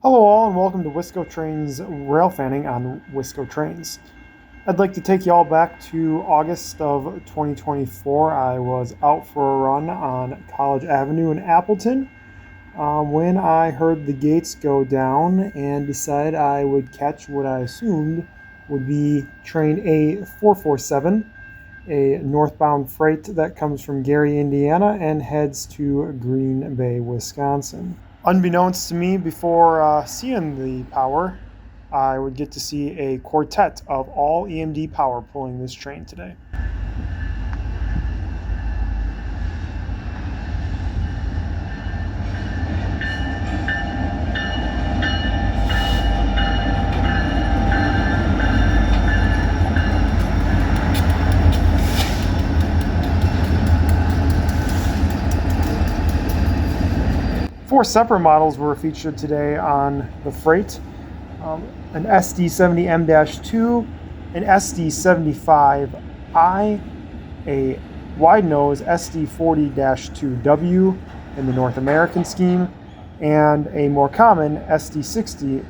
Hello all and welcome to WiscoTrains Railfanning on WiscoTrains. I'd like to take you all back to August of 2024. I was out for a run on College Avenue in Appleton when I heard the gates go down and decided I would catch what I assumed would be train A447, a northbound freight that comes from Gary, Indiana and heads to Green Bay, Wisconsin. Unbeknownst to me, before seeing the power, I would get to see a quartet of all EMD power pulling this train today. Four separate models were featured today on the freight. An SD70M-2, an SD75I, a wide nose SD40-2W in the North American scheme, and a more common SD60.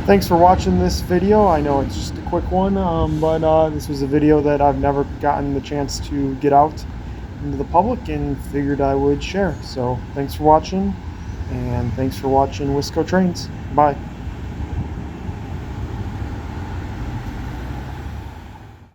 Thanks for watching this video. I know it's just a quick one, but this was a video that I've never gotten the chance to get out into the public and figured I would share. So thanks for watching, and thanks for watching WiscoTrains. Bye.